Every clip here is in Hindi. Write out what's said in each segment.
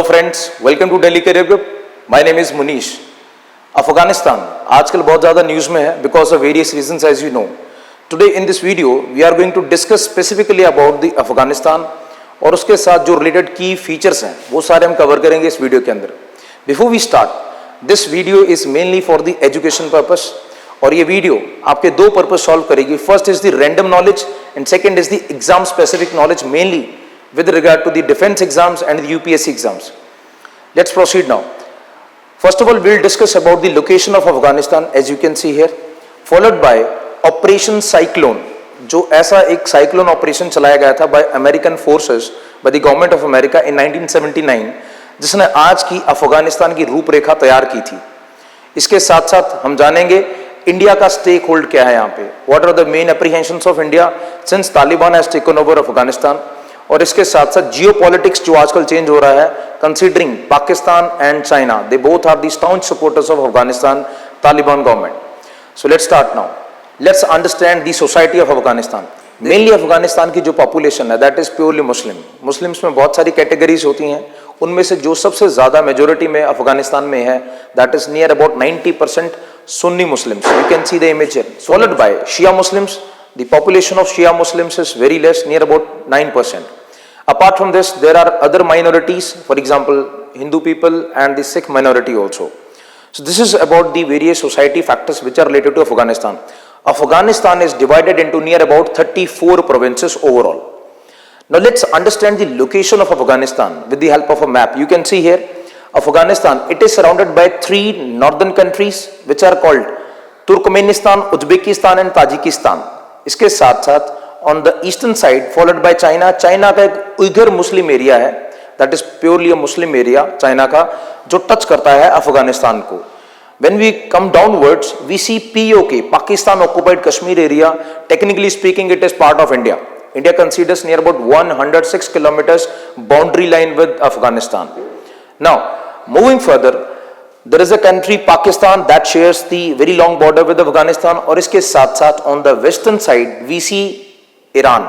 Hello friends, welcome to daily career group. My name is Munish. Afghanistan आजकल बहुत ज़्यादा न्यूज़ में है because of various reasons as you know. Today in this video we are going to discuss specifically about the Afghanistan और उसके साथ जो रिलेटेड की फीचर्स हैं वो सारे हम कवर करेंगे इस वीडियो के अंदर। Before we start, this video is mainly for the education purpose और ये वीडियो आपके दो पर्पस सॉल्व करेगी। First is the random knowledge and second is the exam specific knowledge mainly with regard to the defense exams and the UPSC exams. Let's proceed now. First of all, we'll discuss about the location of Afghanistan as you can see here, followed by Operation Cyclone, जो ऐसा एक साइक्लोन ऑपरेशन चलाया गया था by American forces by the government of America in 1979, जिसने आज की अफगानिस्तान की रूपरेखा तैयार की थी। इसके साथ साथ हम जानेंगे इंडिया का स्टेक होल्ड क्या है यहाँ पे, what are the main apprehensions of India since Taliban has taken over Afghanistan, और इसके साथ साथ जियो पॉलिटिक्स जो आजकल चेंज हो रहा है considering Pakistan and China, they both are the staunch supporters of Afghanistan Taliban government. So let's start now. Let's understand the society of Afghanistan. Mainly Afghanistan की जो पॉपुलेशन है that is purely Muslim. Muslims में बहुत सारी कैटेगरीज होती हैं, उनमें से जो सबसे ज्यादा मेजोरिटी में अफगानिस्तान में है that is near about 90% Sunni Muslims. You can see the image here, followed by Shia Muslims. The population of Shia Muslims is very less, near about 9%. Apart from this, there are other minorities, for example, Hindu people and the Sikh minority also. So this is about the various society factors which are related to Afghanistan. Afghanistan is divided into near about 34 provinces overall. Now let's understand the location of Afghanistan with the help of a map. You can see here, Afghanistan, it is surrounded by three northern countries which are called Turkmenistan, Uzbekistan and Tajikistan. इसके साथ साथ on the eastern side followed by China. China का एक उइगर मुस्लिम एरिया है that is purely a Muslim area China का, जो टच करता है अफगानिस्तान को। When we come downwards we see POK, Pakistan occupied Kashmir area. Technically speaking it is part of India. India considers near about 106 kilometres boundary line with Afghanistan. Now moving further, there is a country Pakistan that shares the very long border with Afghanistan, और इसके साथ साथ on the western side we see Iran.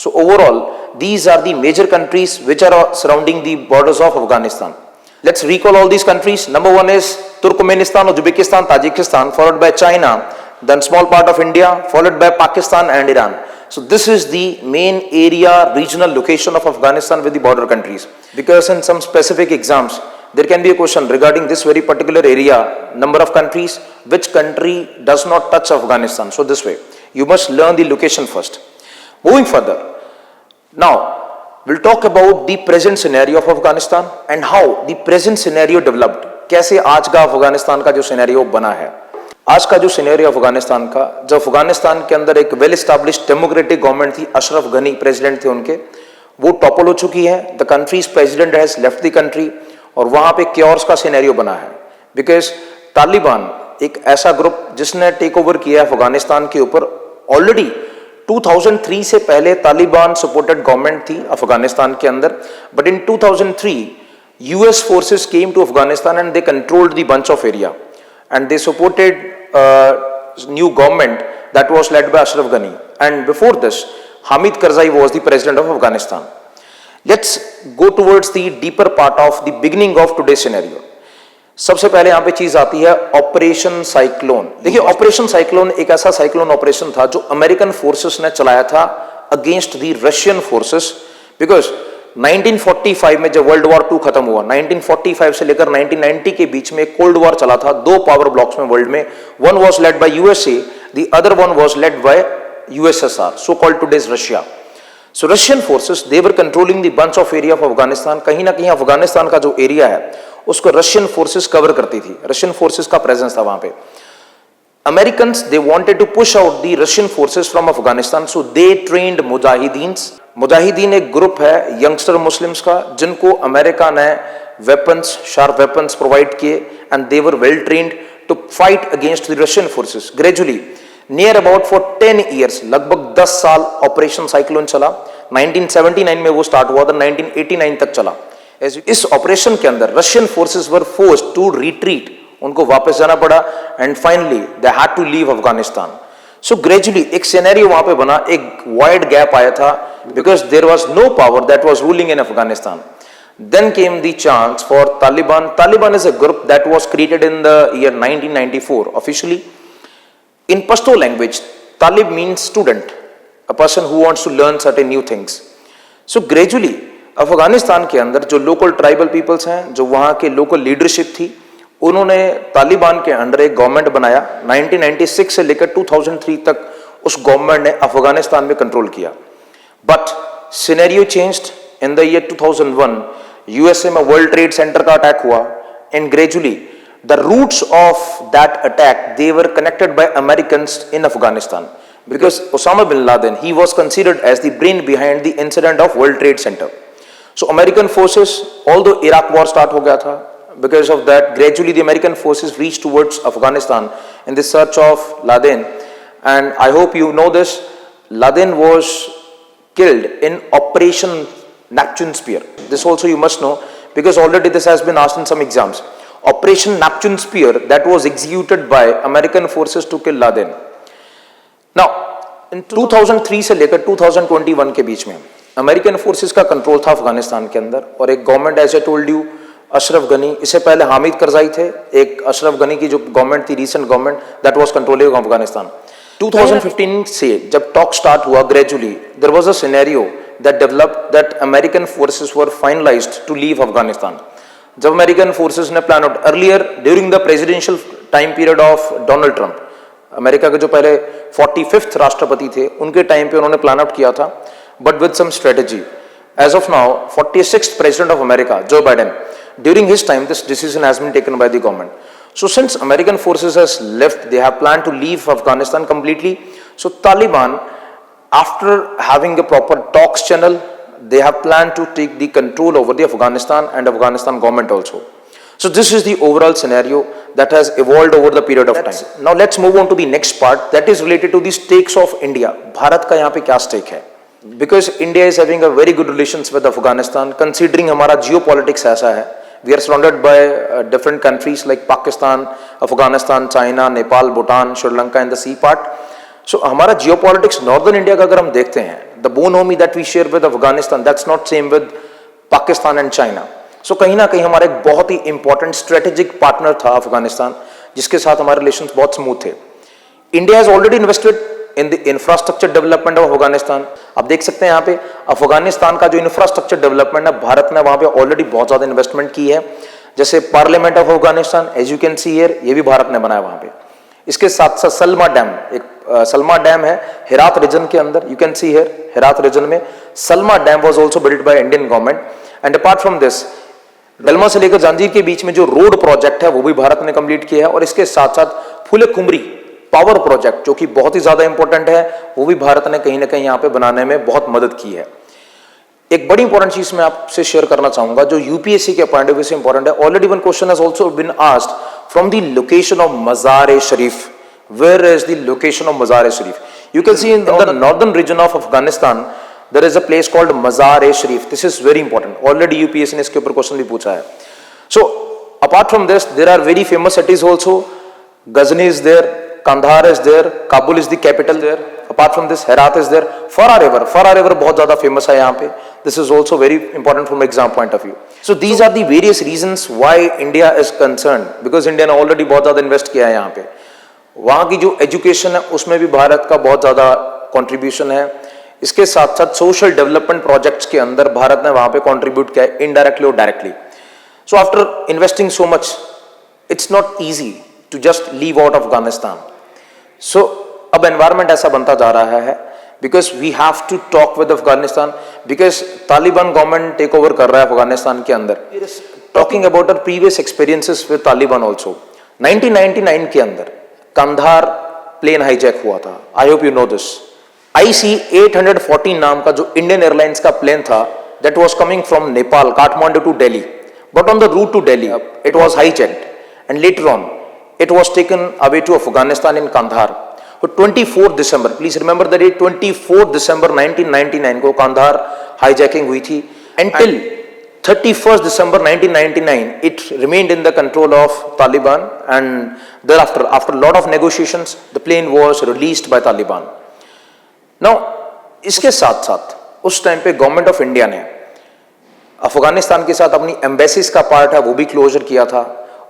So overall these are the major countries which are surrounding the borders of Afghanistan. Let's recall all these countries. Number one is Turkmenistan, Uzbekistan, Tajikistan, followed by China, then small part of India, followed by Pakistan and Iran. So this is the main area, regional location of Afghanistan with the border countries. Because in some specific exams there can be a question regarding this very particular area, number of countries, which country does not touch Afghanistan. So this way, you must learn the location first. Moving further, now we'll talk about the present scenario of Afghanistan and how the present scenario developed. कैसे आज का अफगानिस्तान का जो सिनेरियो बना है। आज का जो सिनेरियो अफगानिस्तान का, जब अफगानिस्तान के अंदर एक वेल एस्टैब्लिश्ड डेमोक्रेटिक गवर्नमेंट थी, अशरफ गनी प्रेसिडेंट थे उनके, वो टॉपल हो चुकी है। The countries president has left the country और वहां पे क्योर्स का सिनेरियो बना है बिकॉज तालिबान एक ऐसा ग्रुप जिसने टेक ओवर किया है अफगानिस्तान के ऊपर। ऑलरेडी 2003 से पहले तालिबान सपोर्टेड गवर्नमेंट थी अफगानिस्तान के अंदर, but in 2003 US forces came to Afghanistan and they controlled the bunch of area and they supported new government that was led by Ashraf Ghani, and before this Hamid Karzai was the president of Afghanistan. Let's go towards the deeper part of the beginning of today's scenario. सबसे पहले यहाँ पे चीज आती है ऑपरेशन साइक्लोन। देखिए ऑपरेशन साइक्लोन एक ऐसा साइक्लोन ऑपरेशन था जो अमेरिकन फोर्सेस ने चलाया था against the Russian forces. Because 1945 में जब वर्ल्ड वॉर 2 खत्म हुआ, 1945 से लेकर 1990 के बीच में कोल्ड वॉर चला था दो पावर ब्लॉक्स में वर्ल्ड में। One was led by USA, the other one was led by USSR, so called today's Russia. So Russian forces they were controlling the bunch of area of Afghanistan. कहीं ना कहीं अफगानिस्तान का जो एरिया है उसको रशियन फोर्सेस कवर करती थी, रशियन फोर्सेस का प्रेजेंस था वहां पे। Americans they wanted to push out the Russian forces from Afghanistan, so they trained Mujahideen. Mujahideen एक ग्रुप है यंगस्टर मुस्लिम्स का जिनको अमेरिका ने वेपन्स, शार्प वेपन्स प्रोवाइड किए and they were well trained to fight against the Russian forces. Gradually near about for 10 years, लगभग 10 साल ऑपरेशन साइक्लोन चला। 1979 में वो स्टार्ट हुआ था, 1989 तक चला। इस ऑपरेशन के अंदर Russian forces were forced to retreat, उनको वापस जाना पड़ा and finally they had to leave Afghanistan. So gradually एक सिनेरियो वहां पे बना, एक वाइड गैप आया था because there was no power that was ruling in Afghanistan. Then came the chance for Taliban. Taliban is a group that was created in the year 1994 officially. In Pashto language, Talib means student, a person who wants to learn certain new things. So gradually Afghanistan के अंदर जो लोकल ट्राइबल पीपल्स हैं, जो वहाँ के लोकल लीडरशिप थी, उन्होंने तालिबान के अंडर एक गवर्नमेंट बनाया। 1996 से लेकर 2003 तक उस गवर्नमेंट ने अफगानिस्तान में कंट्रोल किया। But scenario changed in the year 2001। USA में वर्ल्ड ट्रेड सेंटर का अटैक हुआ and gradually the roots of that attack they were connected by Americans in Afghanistan because Osama bin Laden, he was considered as the brain behind the incident of World Trade Center. So American forces, although Iraq war start हो गया था, because of that gradually the American forces reached towards Afghanistan in the search of Laden. And I hope you know this, Laden was killed in Operation Neptune Spear. This also you must know because already this has been asked in some exams. Operation Neptune Spear that was executed by American forces to kill Laden. Now, in 2003 से लेकर 2021 के बीच में अमेरिकन फोर्सेस का कंट्रोल था अफगानिस्तान के अंदर और एक government as I told you Ashraf Ghani, इससे पहले हामिद करजाई थे, एक अशरफ गनी की जो गवर्नमेंट थी recent government that was controlling Afghanistan. 2015 से जब टॉक स्टार्ट हुआ gradually there was a scenario that developed that American forces were finalised to leave Afghanistan. जब अमेरिकन फोर्सेस ने plan out earlier during the presidential time period of Donald Trump, America के जो पहले 45th राष्ट्रपति थे उनके टाइम पे उन्होंने प्लान आउट किया था, but with some strategy. As of now 46th president of America Joe Biden, during his time this decision has been taken by the government. So since American forces has left they have plan to leave Afghanistan completely. So Taliban, after having a proper talks channel, they have planned to take the control over the Afghanistan and Afghanistan government also. So this is the overall scenario that has evolved over the period of time. Now let's move on to the next part that is related to the stakes of India. Bharat का यहाँ पे क्या stake है? Because India is having a very good relations with Afghanistan, considering हमारा geopolitics ऐसा है. We are surrounded by different countries like Pakistan, Afghanistan, China, Nepal, Bhutan, Sri Lanka and the sea part. So हमारा geopolitics Northern India का अगर हम देखते हैं, the bonhomie that we share with Afghanistan, that's not same with Pakistan and China. So कहीं ना कहीं हमारा एक बहुत ही इंपॉर्टेंट स्ट्रेटेजिक पार्टनर था अफगानिस्तान, जिसके साथ हमारे रिलेशंस बहुत स्मूथ थे। India has already invested in the infrastructure development of Afghanistan. आप देख सकते हैं यहाँ पे अफगानिस्तान का जो इंफ्रास्ट्रक्चर डेवलपमेंट है, भारत ने वहाँ पे ऑलरेडी बहुत ज्यादा इन्वेस्टमेंट की है। जैसे parliament of Afghanistan, as you can see here, ये भी भारत ने बनाया वहाँ पे। इसके साथ साथ सलमा डैम, एक सलमा डैम है हेरात रीजन के अंदर, you can see here Herat region में Salma dam was also built by Indian government. And apart from this Delaram से लेकर जंजीर के बीच में जो रोड प्रोजेक्ट है वो भी भारत ने कंप्लीट किया है। और इसके साथ साथ फुले कुमरी पावर प्रोजेक्ट जो कि बहुत ही ज्यादा इंपॉर्टेंट है, वो भी भारत ने कहीं ना कहीं यहाँ पे बनाने में बहुत मदद की है। एक बड़ी इंपॉर्टेंट चीज मैं आपसे शेयर करना चाहूंगा जो यूपीएससी के पॉइंट ऑफ व्यू से इंपॉर्टेंट है। Already one question has also been asked from the location of Mazar-e-Sharif. Where is the location of Mazar-e-Sharif? You can see in the northern region of Afghanistan there is a place called Mazar-e-Sharif. This is very important. Already UPSC ने इसके ऊपर क्वेश्चन भी पूछा है. So apart from this, there are very famous cities also. Ghazni is there, Kandahar is there, Kabul is the capital there. Apart from this, Herat is there. Farah River बहुत ज़्यादा famous है यहाँ पे. This is also very important from exam point of view. So these are the various reasons why India is concerned, because India ने already बहुत ज़्यादा invest किया है यहाँ पे. वहाँ की जो education है उसमें भी भारत का बहुत ज़्यादा contribution है. इसके साथ साथ सोशल डेवलपमेंट प्रोजेक्ट्स के अंदर भारत ने वहां पे कंट्रीब्यूट किया है इनडायरेक्टली और directly. So after investing so much, it's not easy to just leave out Afghanistan. So अब एनवायरनमेंट ऐसा बनता जा रहा है because we have to talk with Afghanistan, because Taliban government take over कर रहा है अफगानिस्तान के अंदर। Talking about our previous experiences with Taliban also, 1999 के अंदर कंधार प्लेन हाईजैक हुआ था। I hope you know this. IC-814 नाम का जो इंडियन एयरलाइंस का प्लेन था, that was coming from Nepal, Kathmandu to Delhi, but on the route to Delhi, it was hijacked, and later on, it was taken away to Afghanistan in Kandahar. So 24 December, please remember the date, 24 December 1999 को Kandahar hijacking हुई थी. Until 31st December 1999, it remained in the control of Taliban, and thereafter, after a lot of negotiations, the plane was released by Taliban. Now इसके साथ साथ उस टाइम पे गवर्नमेंट ऑफ इंडिया ने अफगानिस्तान के साथ अपनी एम्बेसीज का पार्ट है वो भी क्लोजर किया था,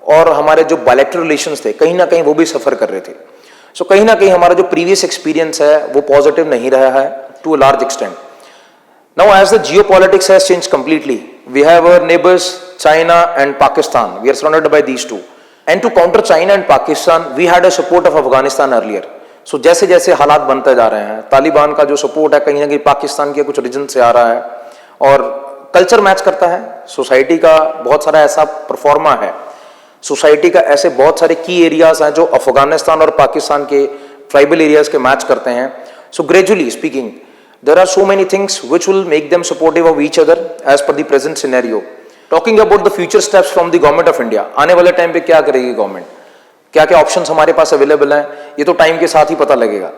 और हमारे जो बायलैटरल रिलेशंस थे कहीं ना कहीं वो भी सफर कर रहे थे। सो कहीं ना कहीं हमारा जो प्रीवियस एक्सपीरियंस है वो पॉजिटिव नहीं रहा है to a large extent. Now as the geopolitics has changed completely, we have our neighbours China and Pakistan, we are surrounded by these two, and to counter China and Pakistan we had a support of Afghanistan earlier. So जैसे जैसे हालात बनते जा रहे हैं, तालिबान का जो सपोर्ट है कहीं ना कहीं पाकिस्तान के कुछ रीजन से आ रहा है, और कल्चर मैच करता है, सोसाइटी का बहुत सारा ऐसा परफॉर्मा है, सोसाइटी का ऐसे बहुत सारे की एरियाज हैं जो अफगानिस्तान और पाकिस्तान के ट्राइबल एरियाज के मैच करते हैं। So gradually speaking there are so many things which will make them supportive of each other as per the present scenario. Talking about the future steps from the government of India, आने वाले टाइम पे क्या करेगी गवर्नमेंट, क्या क्या ऑप्शंस हमारे पास अवेलेबल हैं, ये तो टाइम के साथ ही पता लगेगा।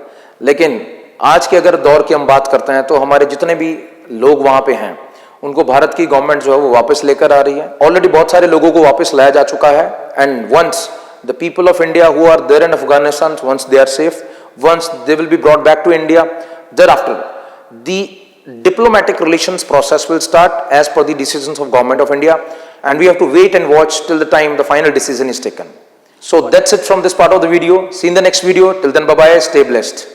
लेकिन आज के अगर दौर की हम बात करते हैं तो हमारे जितने भी लोग वहां पे हैं उनको भारत की गवर्नमेंट जो है वो वापस लेकर आ रही है। ऑलरेडी बहुत सारे लोगों को वापस लाया जा चुका है, and once the people of India who are there in Afghanistan, once they are safe, once they will be brought back to India, thereafter the diplomatic relations process will start as per the decisions of government of India, and we have to wait and watch till the time the final decision is taken. So that's it from this part of the video. See you in the next video. Till then, bye bye, stay blessed.